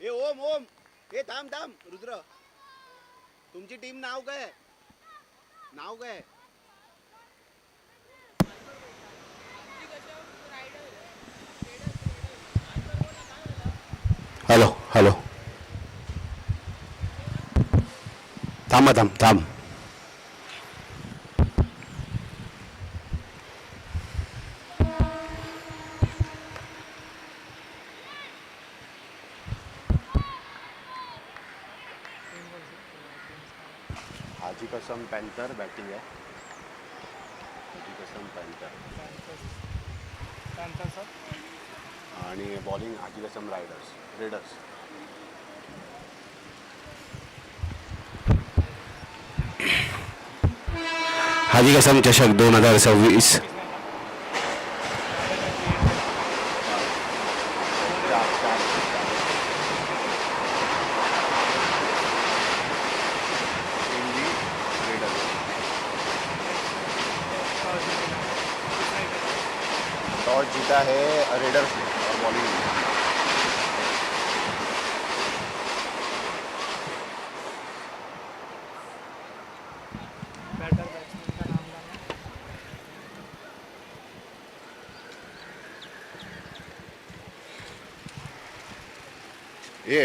ए ओम ओम ए थांब थांब रुद्र तुमची टीम नाव काय नाव काय हॅलो हॅलो थांबा थांब थांब हाजी कसम पॅन्थर बॅटिंग आहे हाजी कसम पॅन्थर आणि बॉलिंग हाजी कसम रेडर्स हाजी कसम चषक 2026 टॉस जीता है रेडर्स ने और बॉलिंग ये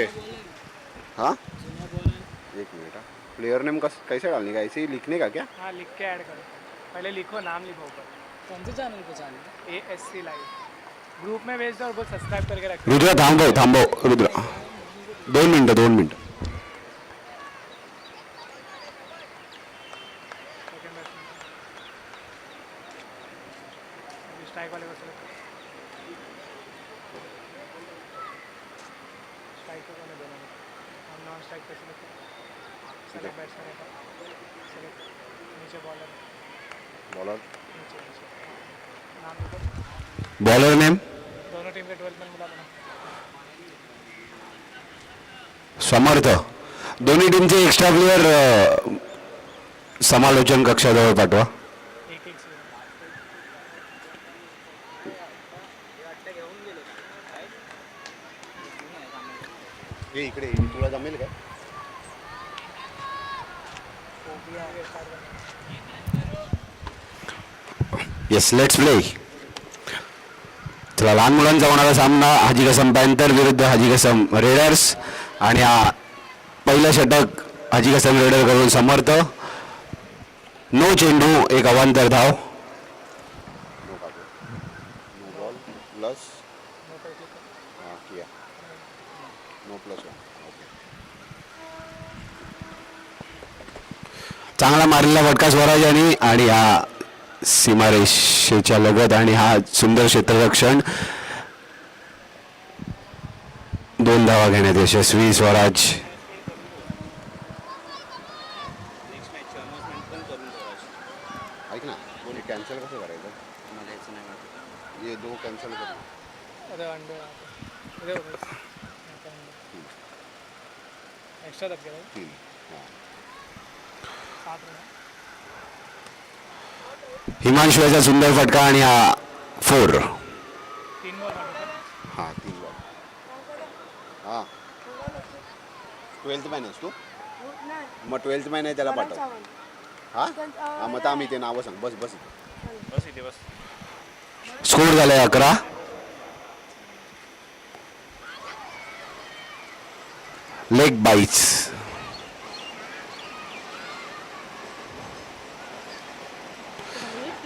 हाँ एक मिनट हाँ प्लेयर नेम कैसे डालने का ऐसे ही लिखने का क्या हाँ लिख के ऐड करो पहले लिखो नाम लिखो ऊपर कौन से चैनल पे चैनल ASC लाइव ग्रुप में भेज दो और बहुत सब्सक्राइब करके रखो रुद्र थांबव रुद्र 2 मिनिटं स्ट्राइक वाले को सेलेक्ट स्ट्राइक वाले दोनों हम नॉन स्ट्राइक पे सेलेक्ट बैट्समैन का सेलेक्ट नीचे बॉलर नीचे नाम लिखो बॉलर नेम दोनों टीम के 12 मैन बुला देना समर्थ दोन्ही टीमचे एक्स्ट्रा प्लेयर समालोचन कक्षाजवळ पाठवा एक एक से ये इकडे तुला जमेल काय येस लेट्स प्ले चला लहान मुलांचा होणारा सामना हाजी कसम पॅन्थर विरुद्ध हाजी कसम रेडर्स आणि हा पहिलं षटक हाजी कसम रेडर करून समर्थ नो चेंडू एक अवांतर धाव नो बॉल प्लस हाँ किया नो प्लस चांगला मारलेला फटका स्वराज आणि हा सीमारेषेच्या लगत आणि हा सुंदर क्षेत्ररक्षण 2 धावा घेण्यात यशस्वी स्वराज ऐक ना कोणी कॅन्सल कसं करायचं मला यायचं नाही वाटत ये 2 कॅन्सल कर अरे अंडे अरे एक्स्ट्रा दब गया 3 हाँ 7 रन हिमांशू याचा सुंदर फटका आणि हा 4 3 बॉल हाँ 3 बॉल हाँ 12th मॅन आहेस तू मग 12th मॅन आहे त्याला पाठव हां हां मग आम्ही ते नावं सांग बस इथे स्कोर झालाय 11 लेग बाईट्स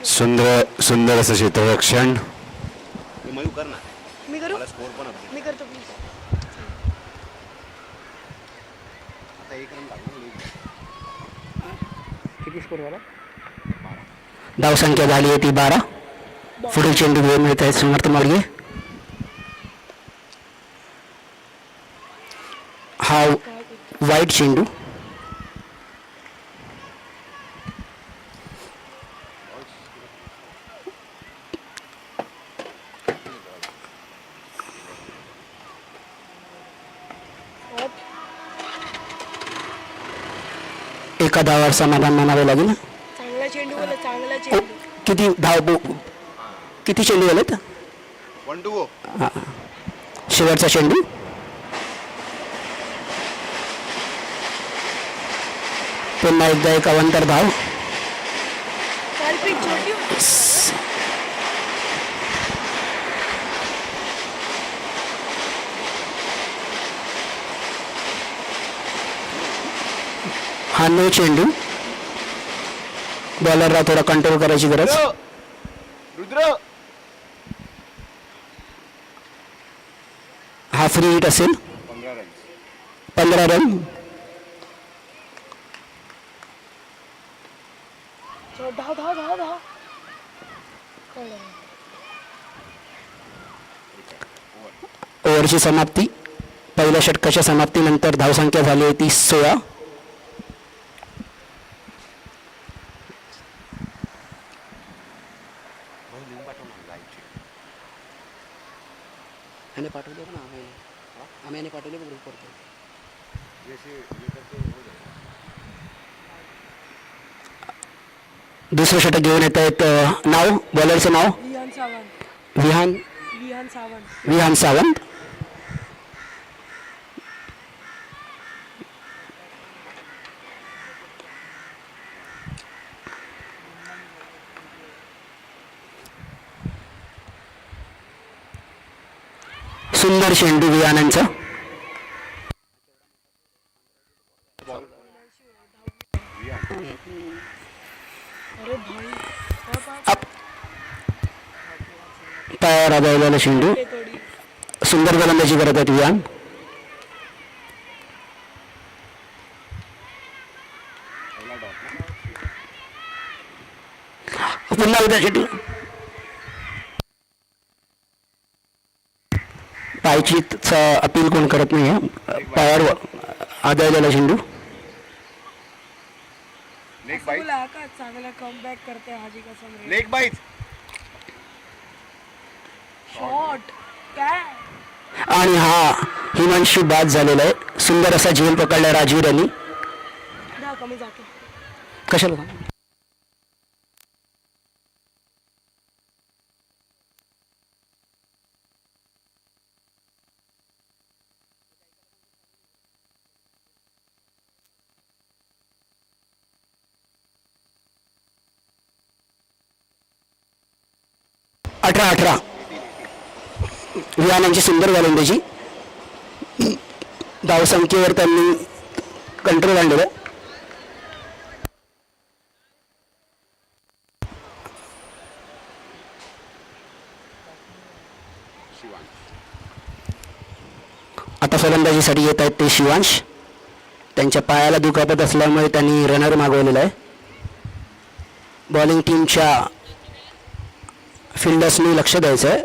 सुंदर असं क्षेत्ररक्षण मयू कर ना मी करू मला स्कोर पण अपडेट मी करतो प्लीज आता 1 रन लागला किती स्कोर झाला धावसंख्या झाली आहे ती 12 पुढील चेंडू घेऊन मिळत आहे समर्थ मार्गे हा वाईट चेंडू एका धावावर समाधान मानावे लागेल चांगला चेंडू बोला चांगला चेंडू किती चेंडू झालेत 1 to go शेवटचा चेंडू पुन्हा एकदा एक अवंतर धाव. काल पिच छोटी होती. हा नो चेंडू. बॉलरला थोडा कंट्रोल करायची गरज. रुद्र हा फ्री हिट असेल. 15 रन. 15 रन. धाव धाव धाव धाव. ओव्हरची समाप्ती. पहिल्या षटकाच्या समाप्तीनंतर धावसंख्या झाली होती 16. पाठवले ना आम्ही पाठवले ग्रुप करतो. दुसरं षटक घेऊन येत आहेत. नाव बॉलरचं नाव विहान सावंत. विहान विहान सावंत. विहान सावंत. सुंदर चेंडू विहानांचा. अरे भाई पायावर आदळलेला चेंडू. ते थोडी. सुंदर गोलंदाजी करत आहेत विहान. पुन्हा एकदा चेंडू. पायचीचा अपील कोण करत नाही. पायावर आदळलेला चेंडू. Leg bye. बोला का चांगला कमबॅक करते हाजी कसम रे. Leg bye. शॉट काय. आणि हा हिमांशू बाद झालेला आहे. सुंदर असा झेल पकडला राजवीर यांनी. दा कमी जातो. कशाला 18-18. विहानांची सुंदर गोलंदाजी. धावसंख्येवर त्यांनी कंट्रोल आणलेलं. आता फलंदाजीसाठी येत आहेत ते शिवांश. त्यांच्या पायाला दुखापत असल्यामुळे त्यांनी रनर मागवलेला आहे. बॉलिंग टीमच्या फिल्डर्सनी लक्ष द्यायचं आहे.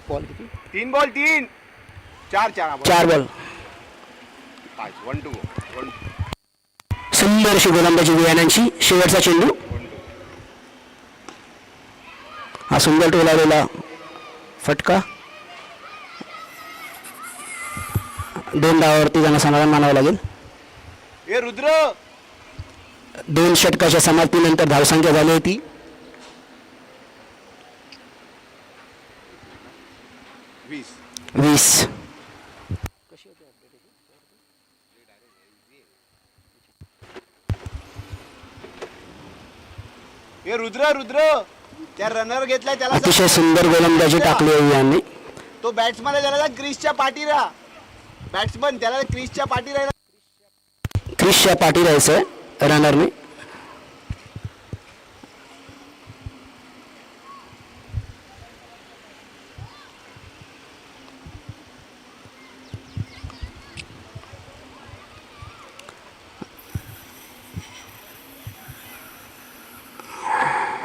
बॉल किती? 3 बॉल 3. 4 बॉल. 1 2 1 सुंदर अशी गोलंदाजी विहानांची. शेवटचा चेंडू. हा सुंदर टोलावलेला फटका. 2 धावावरती त्यांना समाधान मानावं लागेल. ए रुद्र 2 षटकाच्या समाप्तीनंतर धावसंख्या झाली होती 20. ए रुद्र रुद्र त्या रनर घेतलाय त्याला अतिशय सुंदर गोलंदाजी टाकली आहे यांनी. तो बॅट्समन आहे त्याला क्रिसच्या पाठी राहा. बॅट्समन त्याला क्रिसच्या पाठी राहायला. क्रिसच्या पाठी राहायचं रनरने.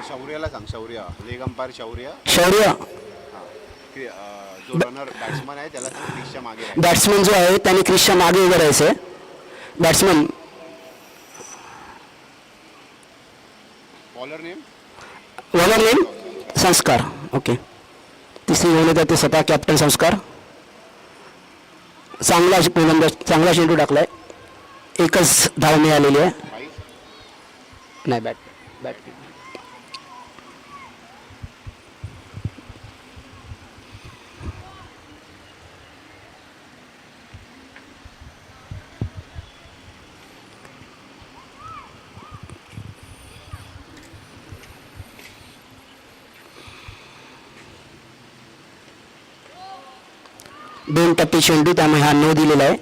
शौर्याला सांग. शौर्य लेग अंपायर शौर्य. शौर्य जो रनर बॅट्समन आहे त्याला क्रिसच्या मागे राहायचं. बॅट्समन जो आहे त्याने क्रिसच्या मागे उभं राहायचं. बॅट्समन बॉलर नेम संस्कार. ओके. तिसरी घेऊन येतात ते स्वतः कॅप्टन संस्कार. चांगला गोलंदाज चांगला चेंडू टाकलाय. एकच धाव मिळालेली आहे. नाही बॅट 2 टप्पे चेंडू, त्यामुळे हा नो दिलेला आहे.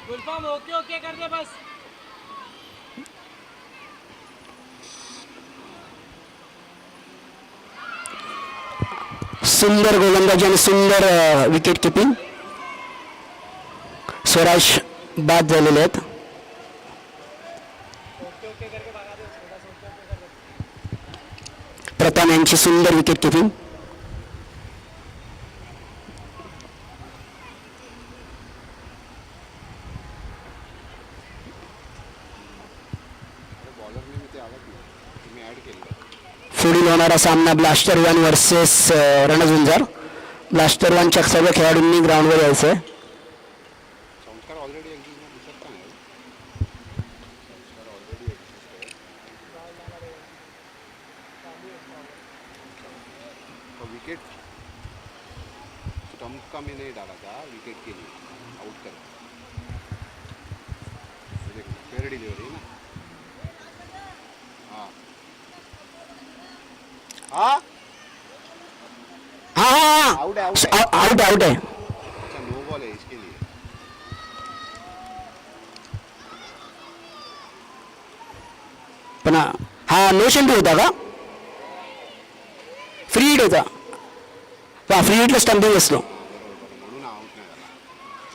फुलफॉर्म ओके ओके कर दे बस. सुंदर गोलंदाजी आणि सुंदर विकेट किपिंग. स्वराज बाद झालेले आहेत. प्रथम यांची सुंदर विकेट किपिंग. बॉलरने मी ते आलं की मी ॲड केलं. पुढील होणारा सामना ब्लास्टर 1 वर्सेस रणझुंजार. ब्लास्टर 1च्या सर्व खेळाडूंनी ग्राउंडवर यायचं आहे. संस्कार ऑलरेडी एक्झिस्ट दिसत का नाही. संस्कार ऑलरेडी एक्झिस्ट आहे. तो विकेट स्टंप का मी नाही डाला था, विकेट के लिए आउट कर. फेअर डिलिव्हरी ना. हाँ हाँ हा हा आउट है आउट है. आउट आउट आहे. अच्छा नो बॉल है इसके लिए. पण हा नो चेंडू होता का? फ्री हिट होता. वा फ्री हिटला स्टंपिंग असतो. म्हणून आउट नाही झाला.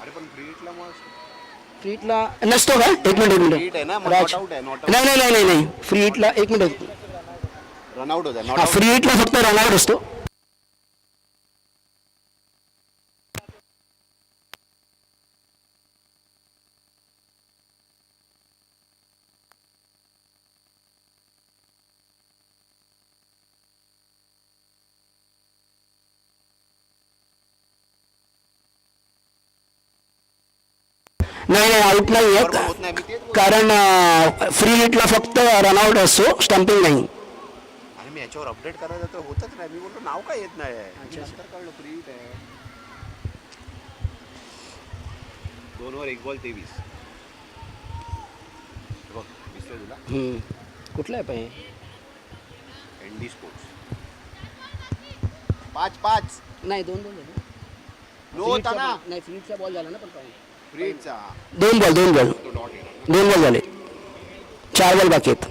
अरे पण फ्री हिटला मग फ्री हिटला नसतो का? एक मिनिट फ्री हिट आहे ना, मग राज. नॉट आउट आहे. नॉट नाही नाही नाही नाही फ्री हिटला एक मिनिट. रन आउट होता. नॉट हा आउट. फ्री हिटला फक्त रनआउट असतो. नाही नाही आउट नाही बरोबर आहेत, होत नाही. मी तेच बोलतो. कारण फ्री हिटला फक्त रनआउट असतो, स्टंपिंग नाही. आणि मी याच्यावर अपडेट करायला तर होतच नाही. मी बोलतो नाव काय येत नाही. नंतर कळलं फ्री हिट आहे. 2 वर 1 बॉल 23. बघ दिसतंय तुला. कुठला आहे पाहिजे? एनडी स्पोर्ट्स 5-5 नाही 2 बॉल झाले. नो होता ना. नाही फ्री हिटचा बॉल झाला ना. पण फ्री हिटचा 2 बॉल तो डॉट येणार. 2 बॉल झाले. 4 बॉल बाकी आहेत.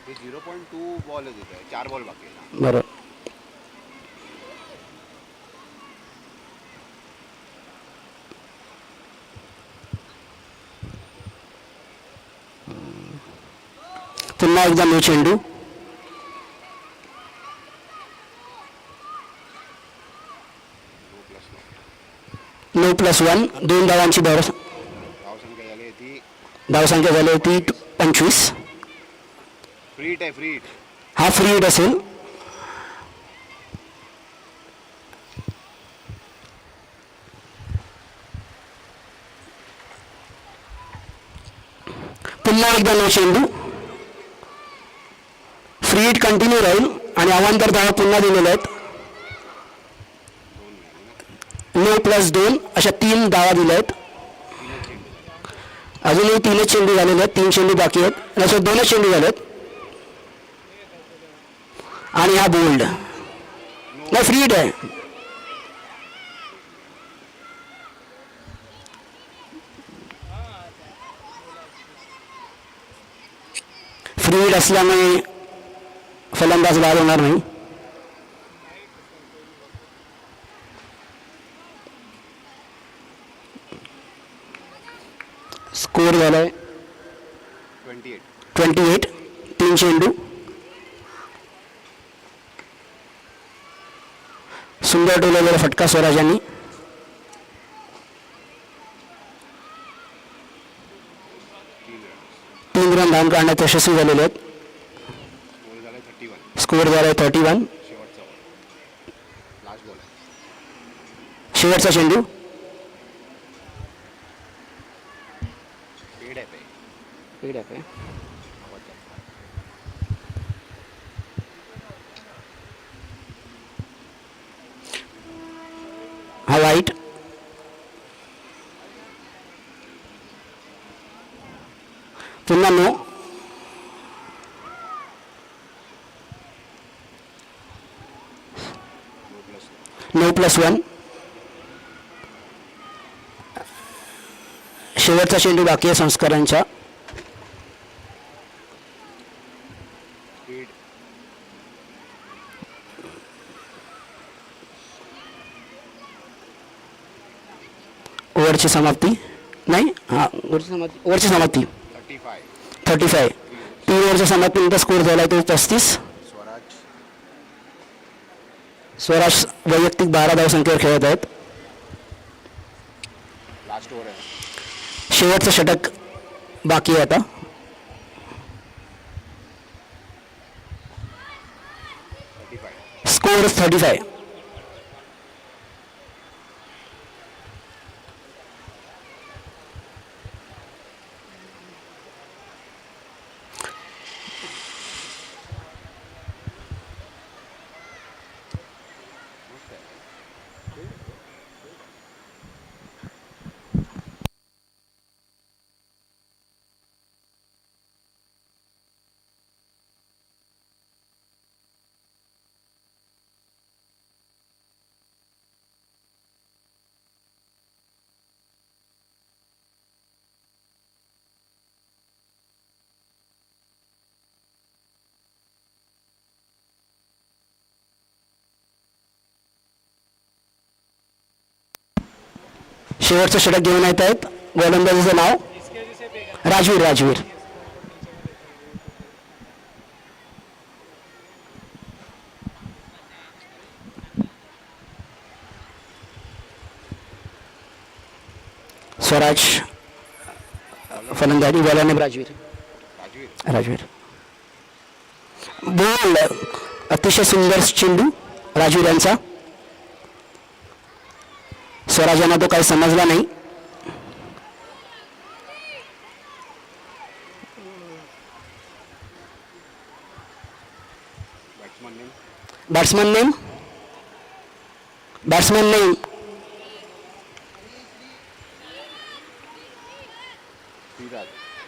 ते 0.2 बॉल आहे. 4 बॉल बाकी आहे. बरोबर. पुन्हा एकदा नो चेंडू. No plus 1. 2 धावांची धावसंख्या झाली आहे ती. धावसंख्या झाली होती 25. फ्री हिट आहे. Free hit. हा फ्री हिट असेल. पुन्हा एकदा नो चेंडू. फ्री हिट कंटिन्यू राहील आणि अवांतर धावा पुन्हा दिलेल्या आहेत. नो प्लस 2 अशा 3 धावा दिल्या आहेत. अजूनही 3च चेंडू झालेले आहेत. 3 चेंडू बाकी आहेत. त्याच्यात 2च चेंडू झाले आहेत. आणि हा बोल्ड नाही फ्री हिट आहे. फ्री हिट असल्यामुळे फलंदाज बाद होणार नाही. स्कोर झालाय 28. 3 चेंडू. सुंदर डोलवलेला फटका स्वराजांनी. तीन रन धावून काढण्यात यशस्वी झालेले आहेत. स्कोर झालाय 31. शेवटचा चेंडू. हा वाईट. पुन्हा नो. 9+1. शेवटचा चेंडू बाकी आहे संस्कारांच्या. ओव्हरची समाप्ती नाही, हां ओव्हरची समाप्ती 35. 3 ओव्हरच्या समाप्तीनंतर स्कोर झाला आहे तो 35. स्वराज वैयक्तिक 12 धावसंख्येवर खेळत आहेत. लास्ट ओव्हर आहे. शेवटचं षटक बाकी आहे आता. स्कोर 35. शेवटचं षटक घेऊन येत आहेत. गोलंदाजीचं नाव राजवीर. स्वराज फलंदाजी, बॉलरने राजवीर. बॉल अतिशय सुंदर चेंडू राजवीर यांचा. स्वराजांना तो काही समजला नाही. Batsman name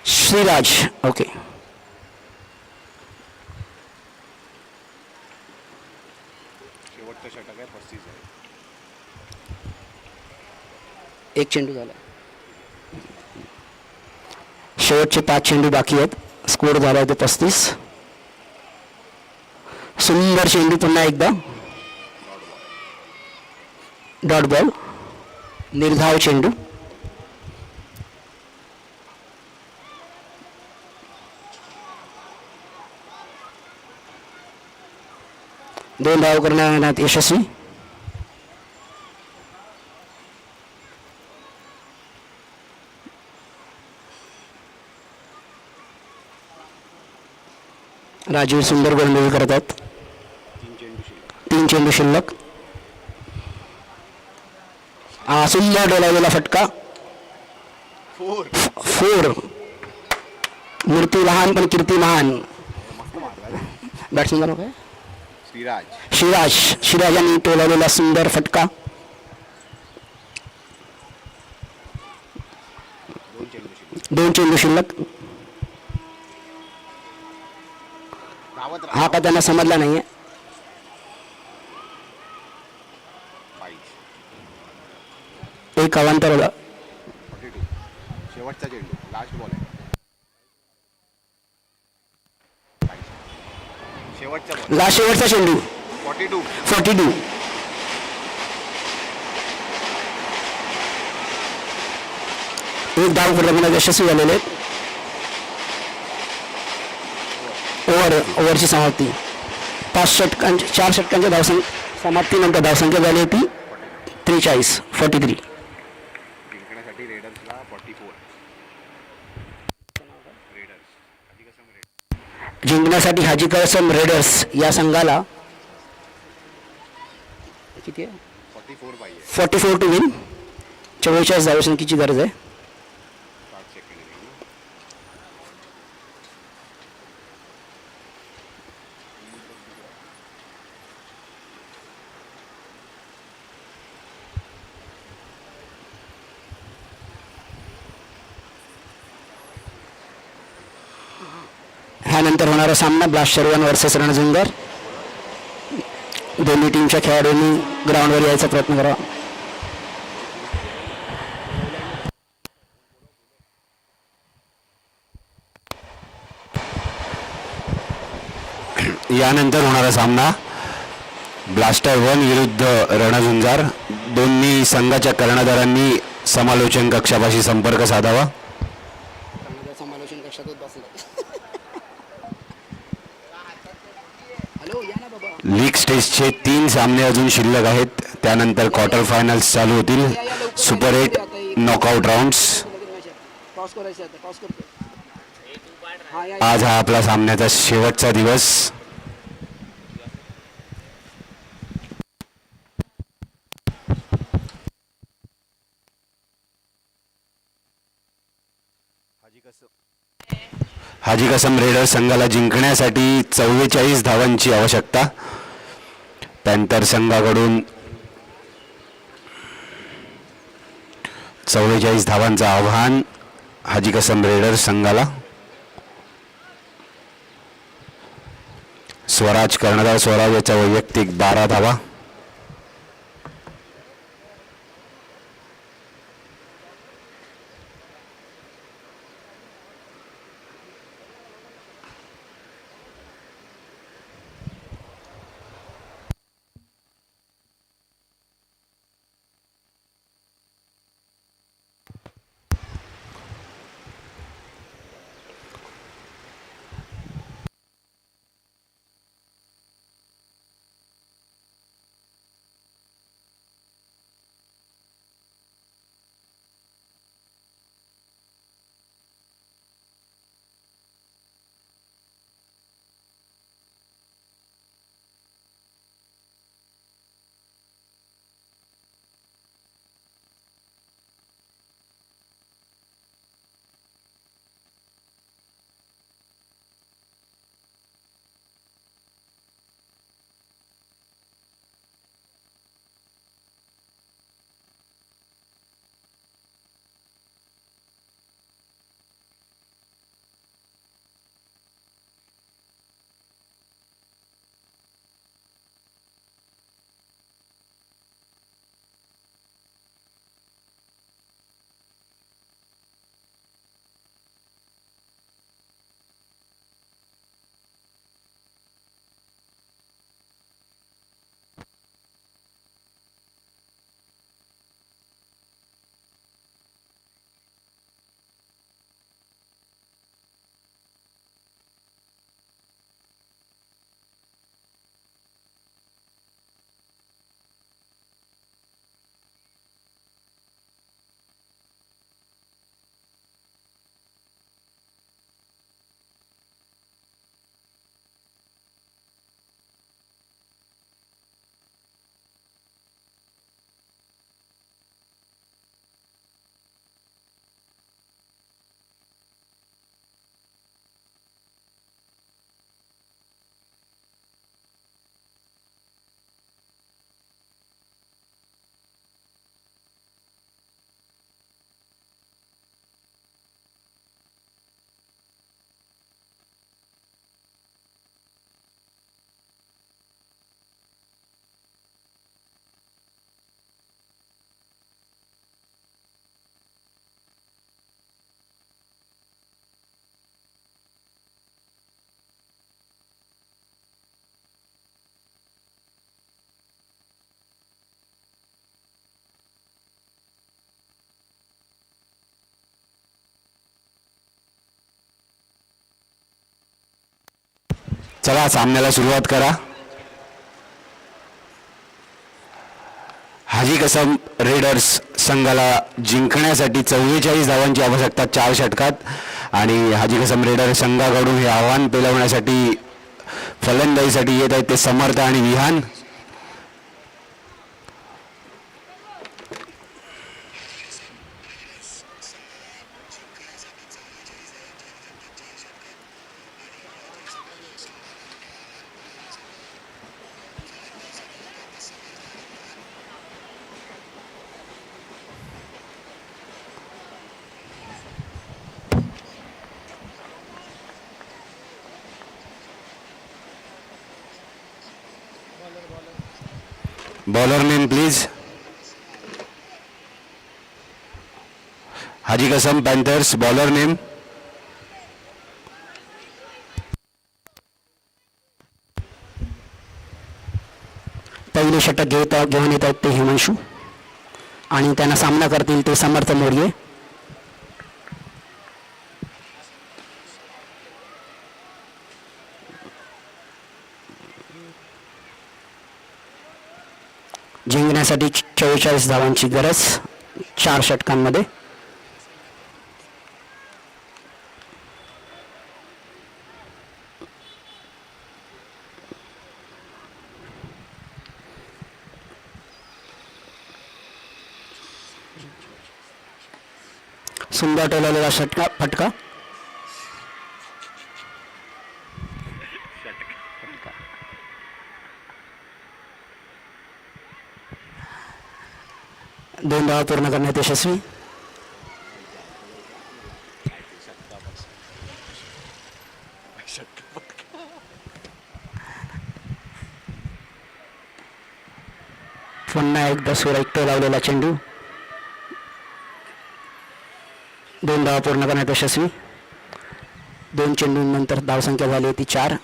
Shriraj. ओके. शेवटचं षटक आहे 35 आहे. एक चेंडू झाला. शेवटचे 5 चेंडू बाकी आहेत. स्कोर झाला आहे तो 35. सुंदर चेंडू पुन्हा एकदा. डॉट बॉल, निर्धाव चेंडू. दोन धाव करण्यात यशस्वी. राजीव सुंदर गोलंदाजी करत आहेत. 3 चेंडू शिल्लक. सुंदर डोलावलेला फटका. 4. मूर्ती लहान पण कीर्ती महान. बॅट्समन नाव काय? श्रीराज यांनी टोलावलेला सुंदर फटका. 2 चेंडू शिल्लक. हा का त्यांना समजला नाहीये. एक अवांतर होता. शेवटचा चेंडू, लास्ट बॉल आहे. शेवटचा चेंडू 42. एक धाव करण्यात यशस्वी झालेले आहेत. ओव्हरची समाप्ती. 4 षटकांच्या समाप्तीनंतर धावसंख्या झाली होती 43. जिंकण्यासाठी रेडर्सला 44. जिंकण्यासाठी हाजी कसम रेडर्स या संघाला किती आहे? 44 पाहिजे. 44 टू विन. 44 धावसंख्येची गरज आहे. 60 सेकंड. ह्यानंतर होणारा सामना ब्लास्टर 1 वर्सेस रणजिंगर. दोन्ही टीमच्या खेळाडूंनी ग्राउंडवर यायचा प्रयत्न करावा. यानंतर होणारा सामना ब्लास्टर 1 विरुद्ध रणझुंजार. दोन्ही संघाच्या कर्णधारांनी समालोचन कक्षापाशी संपर्क साधावा. समालोचन कक्षातच बसला. हॅलो या ना बाबा. लीग स्टेजचे 3 सामने अजून शिल्लक आहेत. त्यानंतर क्वार्टर फायनल्स चालू होतील. Super 8 knockout rounds. टॉस करायचं आता. टॉस करतो. आज हा आपला सामन्याचा शेवटचा दिवस. हाजी कसम रेडर संघाला जिंकण्यासाठी 44 धावांची आवश्यकता. पॅन्थर संघाकडून 44 धावांचं आव्हान हाजी कसम रेडर संघाला. स्वराज कर्णधार. स्वराज याचा वैयक्तिक 12 धावा. चला सामन्याला सुरुवात करा. हाजी कसम रेडर्स संघाला जिंकण्यासाठी 44 धावांची आवश्यकता 4 षटकात. आणि हाजी कसम रेडर संघाकडून हे आव्हान पेलवण्यासाठी फलंदाजीसाठी येत आहेत ते समर्थ आणि Vihaan. Bowler name please. Haji Kasam panthers. Bowler name. पहिले षटक घेऊन येत आहेत ते हिमांशू आणि त्यांना सामना करतील ते समर्थ मोर्ये. जिंकण्यासाठी 44 धावांची गरज 4 षटकांमध्ये. सुंदर टोलवलेला फटका. दोन धावा पूर्ण करण्यात यशस्वी. पुन्हा एकदा सुरेख टोलावलेला चेंडू. 2 धावा पूर्ण करण्यात यशस्वी. 2 चेंडूंनंतर धावसंख्या झाली होती 4.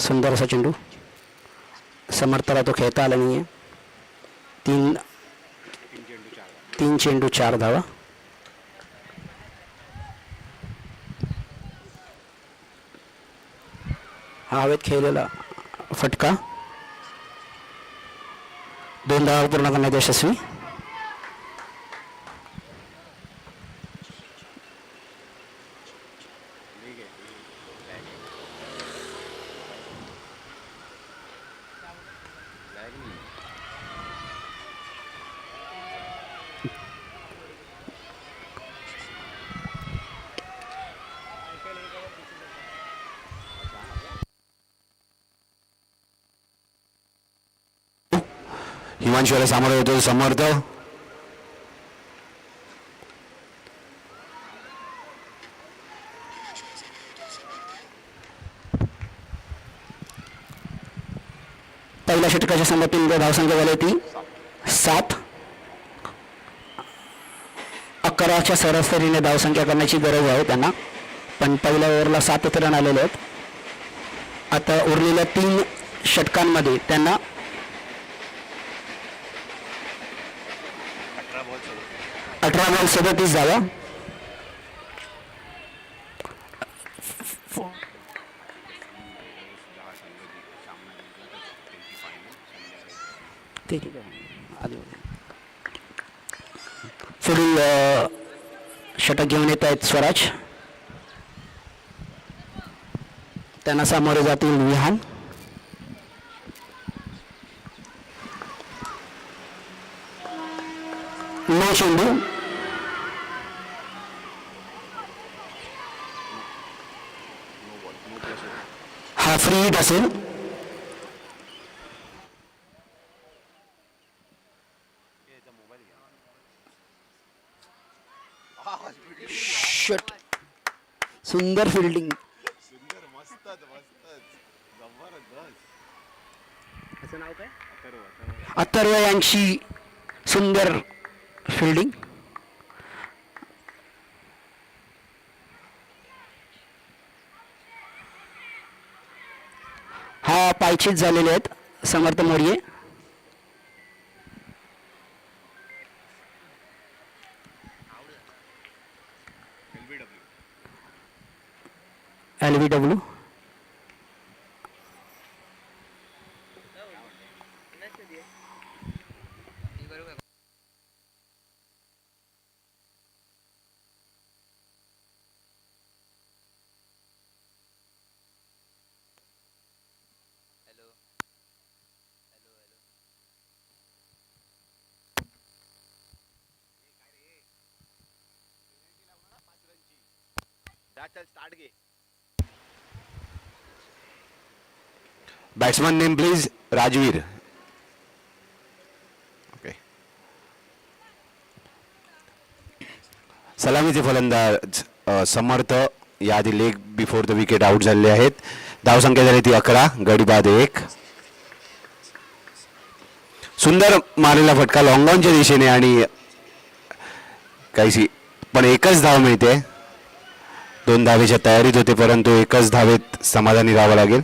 सुंदर असा चेंडू. समर्थाला तो खेळता आला नाही आहे. 3 चेंडू 4 धावा. हा हवेत खेळलेला फटका. 2 धावा पूर्ण करण्यात यशस्वी. हिमांशूला सामोरं होतो समर्थ. पहिल्या षटकाच्या समाप्तीनंतर धावसंख्या झाली होती 7. 11च्या सरासरीने धावसंख्या करण्याची गरज आहे त्यांना, पण पहिल्या ओव्हरला 7 रन आलेले आहेत. आता उरलेल्या 3 षटकांमध्ये त्यांना 18 बॉल 37 धावा. पुढील षटक घेऊन येत आहेत स्वराज. त्यांना सामोरे जातील विहान. नो चेंडू. हा फ्री हिट असेल. शट. सुंदर फिल्डिंग. अथर्व यांची सुंदर फिल्डिंग. हा पायचीत झालेले आहेत Samarth Morye. LBW. Batsman name please. Rajveer. Okay. सलामीचे फलंदाज समर्थ याआधी leg before the wicket out झालेले आहेत. धावसंख्या झाली ती 11, गडी बाद 1. सुंदर मारलेला फटका लॉंगॉनच्या दिशेने आणि काहीशी पण एकच धाव मिळते. 2 धावेच्या तयारीत होते परंतु एकच धावेत समाधानी राहावं लागेल.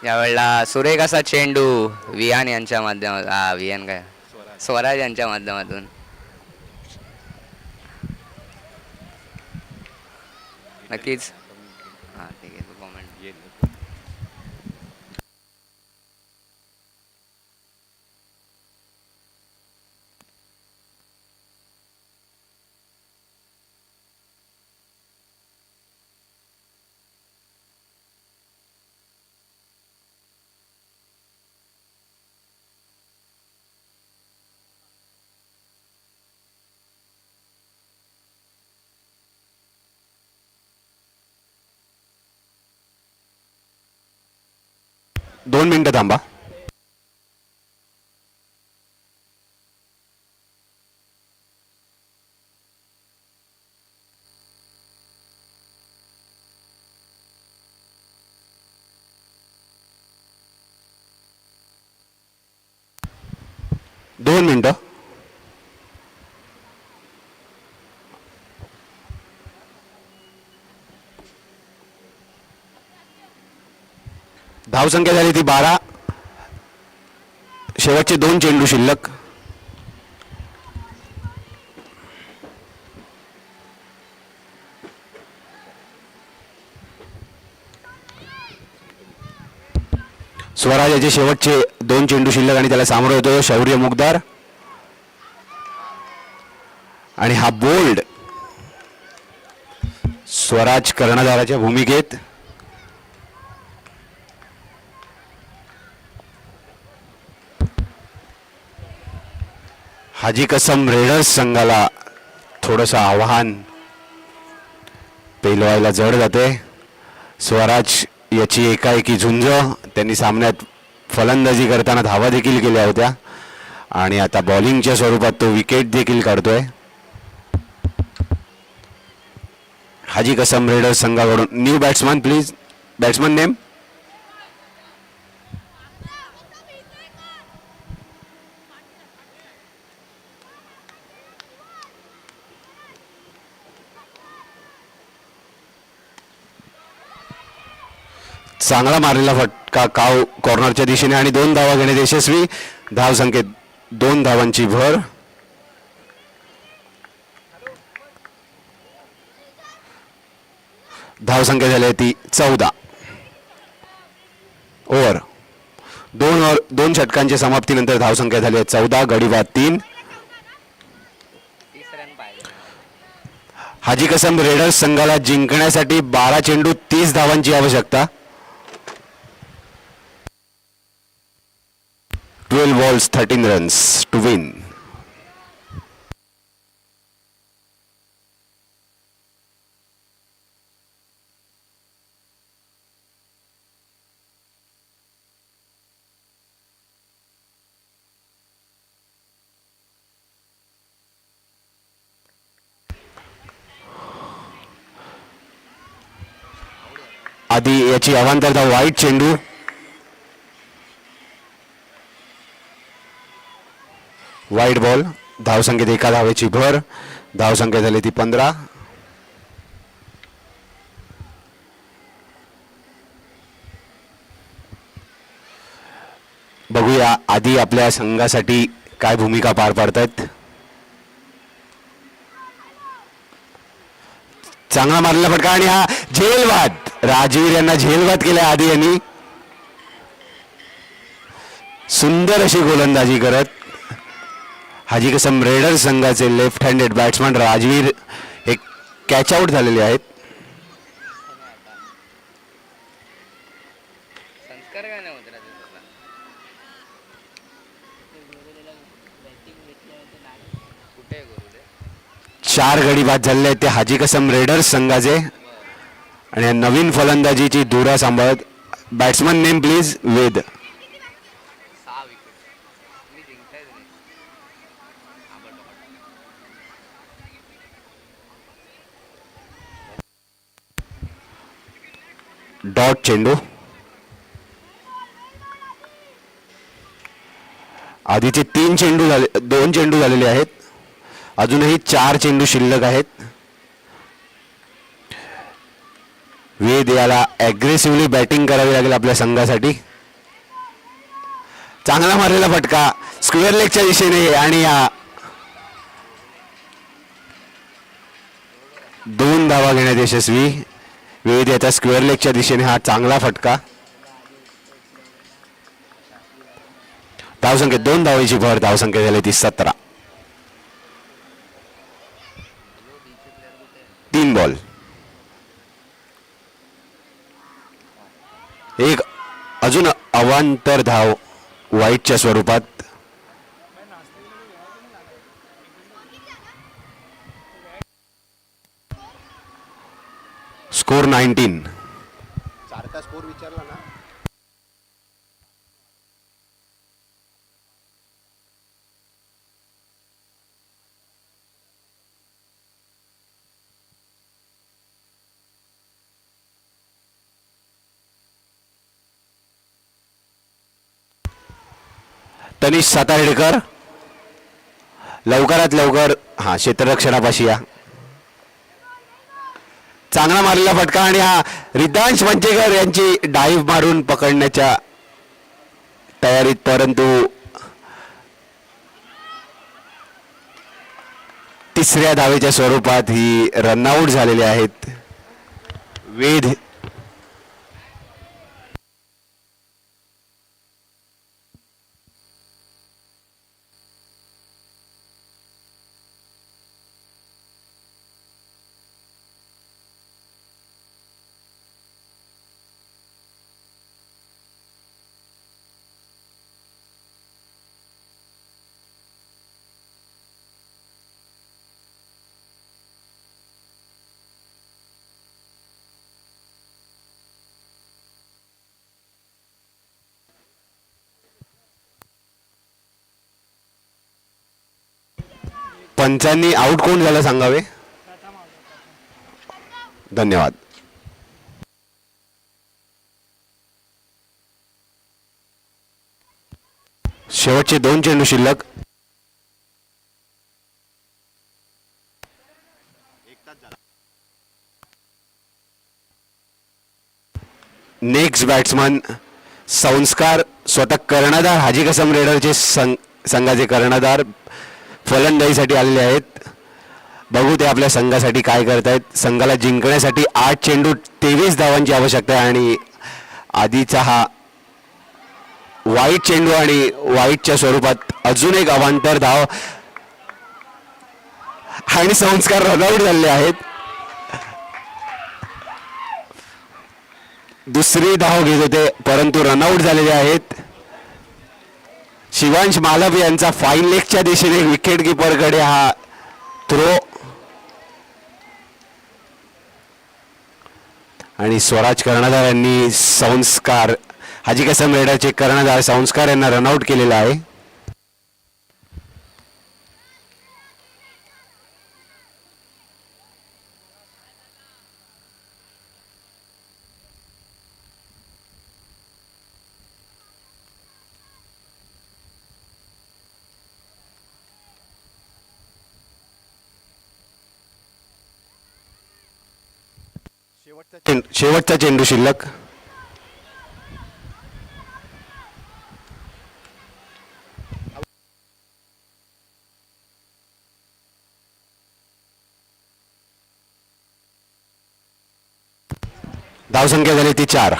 यावेळेला सुरेख असा चेंडू विहान यांच्या माध्यमातून विहान काय स्वराज यांच्या माध्यमातून नक्कीच. हां ठीक आहे, कॉमेंट. दोन मिनिटं थांबा. दोन मिनिटं. धावसंख्या झाली ती 12. शेवटचे 2 चेंडू शिल्लक. स्वराजाचे शेवटचे 2 चेंडू शिल्लक आणि त्याला सामोरं होतो शौर्य मुगदार. आणि हा बोल्ड स्वराज कर्णधाराच्या भूमिकेत. हाजी कसम रेडर्स संघाला थोडंसं आव्हान पेलवायला जड जाते. स्वराज याची एकाएकी झुंज. त्यांनी सामन्यात फलंदाजी करताना धावा देखील केल्या होत्या आणि आता बॉलिंगच्या स्वरूपात तो विकेट देखील काढतोय. हाजी कसम रेडर्स संघाकडून new batsman please. Batsman name. चांगला मारलेला फटका काव कॉर्नरच्या दिशेने आणि 2 धावा घेण्यात यशस्वी. धावसंख्येत 2 धावांची भर. धावसंख्या झाली ती 14. ओव्हर 2 षटकांच्या समाप्तीनंतर धावसंख्या झाली 14, गडी बाद 3. हाजी कसम रेडर्स संघाला जिंकण्यासाठी 12 चेंडू 30 धावांची आवश्यकता. 12 balls 13 runs to win. आधी याची अवांतरता वाईट चेंडू. वाईट बॉल. धावसंख्येत 1 धावेची भर. धावसंख्या झाली ती 15. बघूया आधी आपल्या संघासाठी काय भूमिका पार पाडतायत. चांगला मारलेला फटका आणि हा झेलवाद. राजवीर यांना झेलवाद केला आधी यांनी. सुंदर अशी गोलंदाजी करत हाजी कसम रेडर्स संघाचे लेफ्ट हँडेड बॅट्समन राजवीर हे कॅच आउट झालेले आहेत. संस्कार काय नाही होत राहते 4 गडी बाद झालेले आहेत ते हाजी कसम रेडर्स संघाचे. आणि नवीन फलंदाजीची धुरा सांभाळत batsman name please Ved. 6 wicket. मी जिंकताय रे. डॉट चेंडू. आधीचे 3 चेंडू झाले, 2 चेंडू झालेले आहेत. अजूनही 4 चेंडू शिल्लक आहेत. वेद याला ॲग्रेसिव्हली बॅटिंग करावी लागेल आपल्या संघासाठी. चांगला मारलेला फटका स्क्वेअर लेगच्या दिशेने आणि 2 धावा घेण्यात यशस्वी. वेद याचा स्क्वेअर लेगच्या दिशेने हा चांगला फटका. धावसंख्या 2 धावांची भर. धावसंख्या झाली ती 17. 3 बॉल. एक अजून अवांतर धाव वाईटच्या स्वरूपात. स्कोर 19. सारखा स्कोर विचारला ना. तनिष सातार्डेकर लवकरात लवकर क्षेत्ररक्षणापाशी या. चांगला मारलेला फटका आणि हा रिद्धांश मंचेकर यांची डाईव्ह मारून पकडण्याच्या तयारीत, परंतु तिसऱ्या धावेच्या स्वरूपात ही रनआउट झालेले आहेत. वेद पंचांनी आउट कोण झालं सांगावे. धन्यवाद. शेवटचे 2 चेंडू शिल्लक. नेक्स्ट बॅट्समन संस्कार स्वतः कर्णधार हाजी कसम रेडरचे संघाचे कर्णधार फलंदाजीसाठी आलेले आहेत. बघू ते आपल्या संघासाठी काय करतायत. संघाला जिंकण्यासाठी 8 चेंडू 23 धावांची आवश्यकता आहे आणि आधीचा हा वाईट चेंडू आणि वाईटच्या स्वरूपात अजून एक अवांतर धाव आणि संस्कार रनआउट झालेले आहेत. दुसरी धाव घेत होते परंतु रनआउट झालेले आहेत. शिवांश मालव यांचा फाईन लेगच्या दिशेने विकेट कीपरकडे हा थ्रो आणि स्वराज कर्णधार यांनी संस्कार हाजी कसम रेडरचे कर्णधार संस्कार यांना रनआउट केलेला आहे. शेवटचा चेंडू शिल्लक. धावसंख्या झाली ती 4.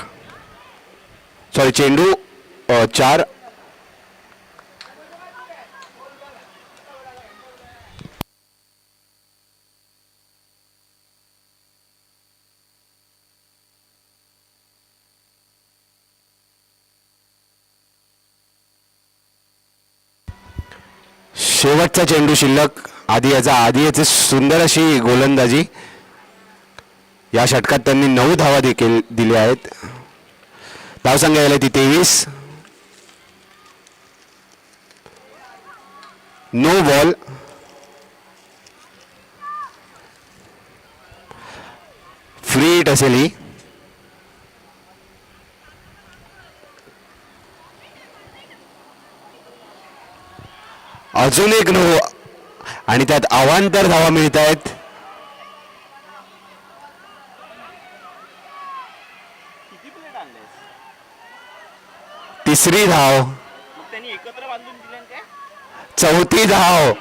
सॉरी चेंडू 4. शेवटचा चेंडू शिल्लक. आधी याची सुंदर अशी गोलंदाजी. या षटकात त्यांनी 9 धावा देखील दिल्या आहेत. धावसंख्या झाली ती 23. No ball. फ्री हिट असेल ही. अजून एक नो आणि त्यात अवांतर धावा मिळत आहेत. तिसरी धाव. चौथी धाव.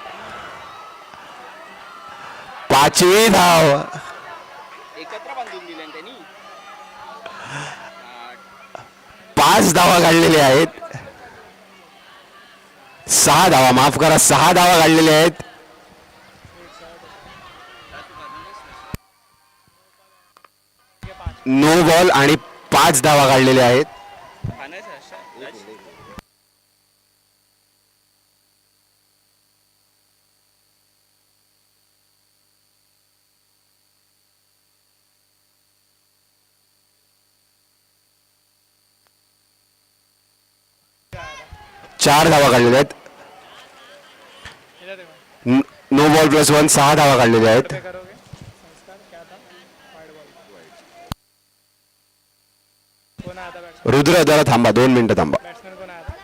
पाचवी धाव. पाच धावा काढलेल्या आहेत. 6 धावा, माफ करा, 6 धावा काढलेल्या आहेत. नो बॉल आणि 5 धावा काढलेल्या आहेत. चार धावा काढलेल्या आहेत. इधर देखो नो बॉल प्लस 1, 6 धावा काढलेल्या आहेत. क्या करोगे संस्कार क्या था वाइड बॉल कौन आया था बैट्समैन रुद्र जरा थांबा, 2 मिनिटं थांबा. बैट्समैन कौन आया था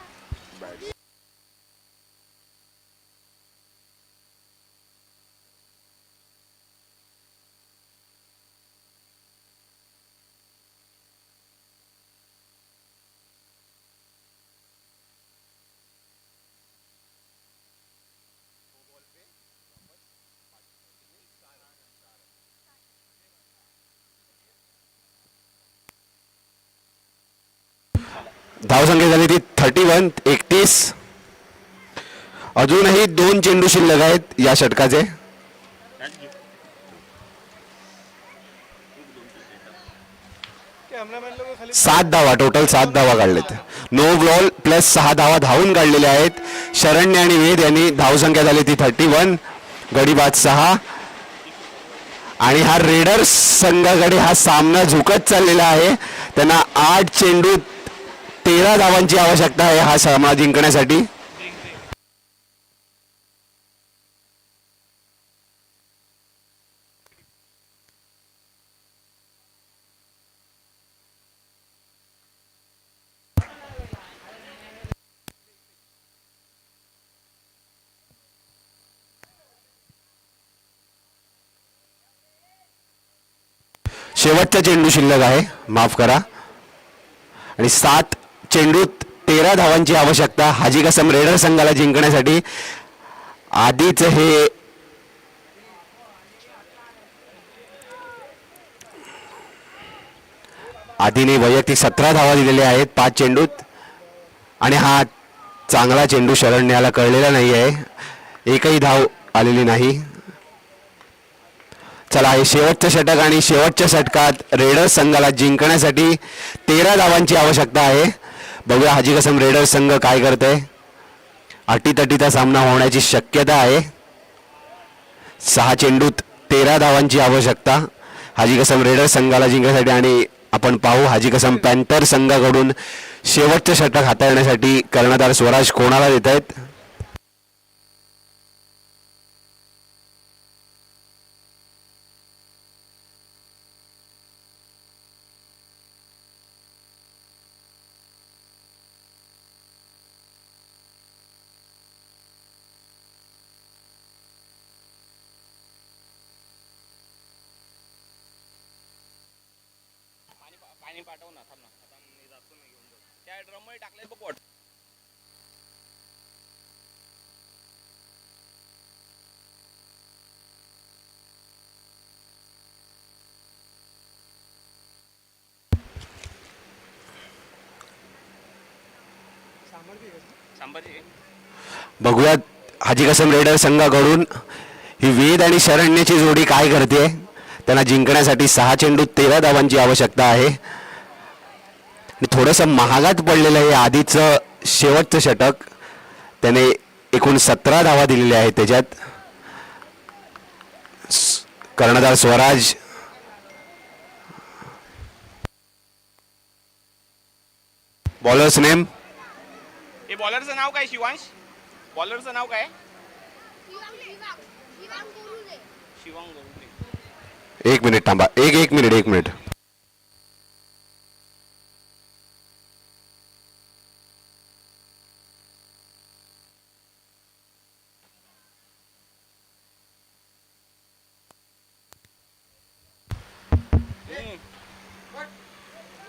धावसंख्या झाली ती 31, 31. अजूनही 2 चेंडू शिल्लक आहेत या षटकाचे. 7 धावा, टोटल 7 धावा काढलेत. नो बॉल प्लस 6 धावा धावून काढलेल्या आहेत. शरण्य आणि वेद यांनी धावसंख्या झाली ती 31, गडी बाद 6. आणि हा रेडर्स संघाकडे हा सामना झुकत चाललेला आहे. त्यांना 8 चेंडू 13 धावांची आवश्यकता आहे हा सामना जिंकण्यासाठी. शेवटचा चेंडू शिल्लक आहे, माफ करा. आणि 7 चेंडूत 13 धावांची आवश्यकता हाजी कसम रेडर संघाला जिंकण्यासाठी. आधीच हे आधीने वैयक्तिक 17 धावा दिलेल्या आहेत 5 चेंडूत. आणि हा चांगला चेंडू शरण्याला कळलेला नाही आहे, एकही धाव आलेली नाही. चला, हे शेवटचं षटक आणि शेवटच्या षटकात रेडर्स संघाला जिंकण्यासाठी 13 धावांची आवश्यकता आहे. बघूया हाजी कसम रेडर्स संघ काय करते. अटीतटीचा सामना होण्याची शक्यता आहे. 6 चेंडूत 13 धावांची आवश्यकता हाजी कसम रेडर्स संघाला जिंकण्यासाठी. आणि आपण पाहू हाजी कसम पॅन्थर संघाकडून शेवटचं षटक हाताळण्यासाठी कर्णधार स्वराज कोणाला देत आहेत. बघूयात हाजी कसम रेडर संघाकडून ही वेद आणि शरण्याची जोडी काय करते. त्यांना जिंकण्यासाठी 6 चेंडूत 13 धावांची आवश्यकता आहे. थोडंसं महागात पडलेलं आहे आधीचं शेवटचं षटक. त्याने एकूण 17 धावा दिलेल्या आहेत. त्याच्यात कर्णधार स्वराज बॉलर्स नेम. हे बॉलरचं नाव काय शिवांश? बॉलरचं नाव काय? शिवांग गोरुले. एक मिनिट थांबा. एक मिनिट.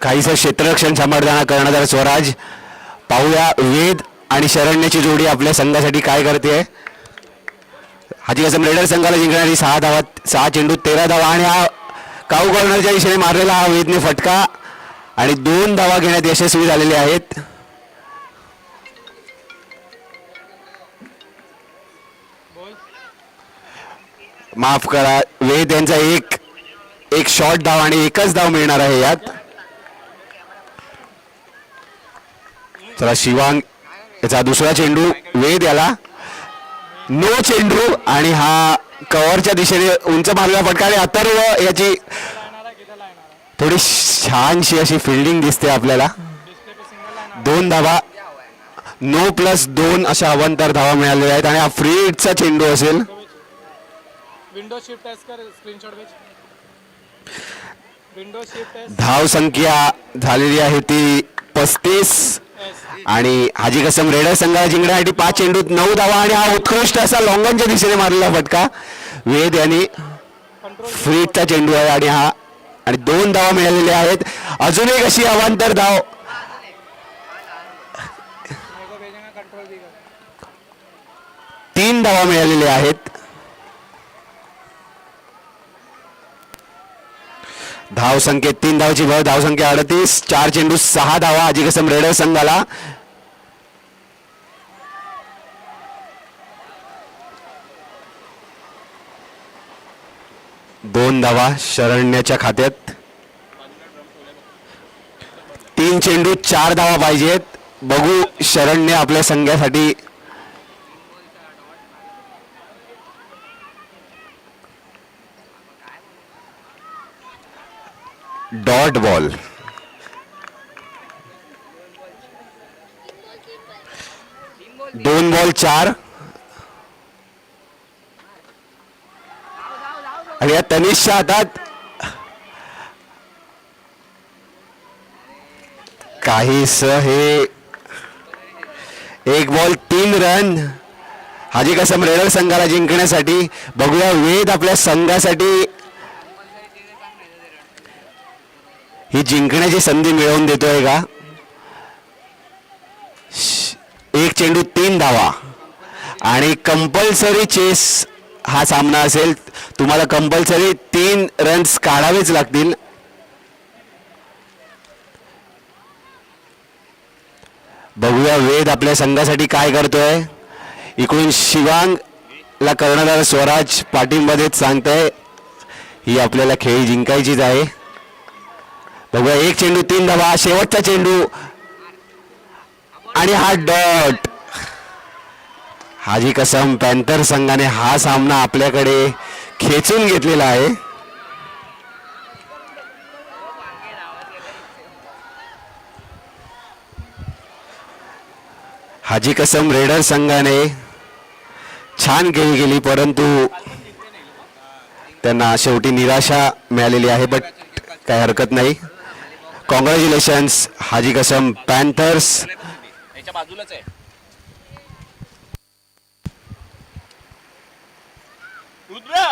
काहीसं क्षेत्ररक्षण सांभाळताना कर्णधार स्वराज. पाहूया वेद आणि शरण्याची जोडी आपल्या संघासाठी काय करते. हाजी कसम रेडर संघाला जिंकणारी 6 धावा, 6 चेंडू 13 धावा आणि हा काऊ कॉर्नरच्या दिशेने मारलेला हा वेदने फटका आणि 2 धावा घेण्यात यशस्वी झालेले आहेत. माफ करा, वेद यांचा एक शॉर्ट धाव आणि एकच धाव मिळणार आहे यात. चला शिवांग याचा दुसरा चेंडू. वेद याला नो चेंडू आणि हा कव्हरच्या दिशेने उंच मारलेला फटका आणि अथर्व याची थोडी छानशी अशी फिल्डिंग दिसते आपल्याला. 2 धावा, नो प्लस 2 अशा अवांतर धावा मिळालेल्या आहेत आणि हा फ्री हिटचा चेंडू असेल. विंडो शिफ्ट टेस्ट कर, स्क्रीनशॉट भेज. Window shift test. धाव संख्या झालेली आहे ती 35 आणि हाजी कसम रेडर संघाला जिंकण्यासाठी 5 चेंडूत 9 धावा आणि हा उत्कृष्ट असा लॉंगॉनच्या दिशेने मारलेला फटका. वेद यांनी फ्री हिटचा चेंडू आहे आणि हा आणि 2 धावा मिळालेल्या आहेत. अजून एक अशी अवांतर धाव. 3 धावा मिळालेल्या आहेत. धाव संख्येत 3 धावाची भर. धाव संख्या 38. 4 चेंडू 6 धावा हाजी कसम रेडर संघाला. दोन धावा शरण्याच्या खात्यात. 3 चेंडू 4 धावा पाहिजेत. बघू शरण्य आपल्या संघासाठी डॉट बॉल. दोन बॉल 4 आणि या तनिषच्या हातात काहीस हे 1 बॉल 3 रन हाजी कसम रेडर संघाला जिंकण्यासाठी. बघूया वेद आपल्या संघासाठी ही जिंकण्याची संधी मिळवून देतोय का. 1 चेंडू 3 धावा आणि कंपल्सरी चेस हा सामना असेल. तुम्हाला कंपल्सरी 3 रन्स काढावेच लागतील. बघूया वेद आपल्या संघासाठी काय करतोय. इकडून शिवांगला कर्णधार स्वराज पाठिंबा देत सांगताय ही आपल्याला खेळी जिंकायचीच आहे. बघूया 1 चेंडू 3 धावा. शेवटचा चेंडू आणि हा डॉट. हाजी कसम पॅन्थर संघाने हा सामना आपल्याकडे खेचून घेतलेला आहे. हाजी कसम रेडर संघाने छान खेळी केली परंतु त्यांना शेवटी निराशा मिळालेली आहे. बट काय हरकत नाही. कॉंग्रॅच्युलेशन्स हाजी कसम पॅन्थर्स. याच्या बाजूलाच आहे. रुद्र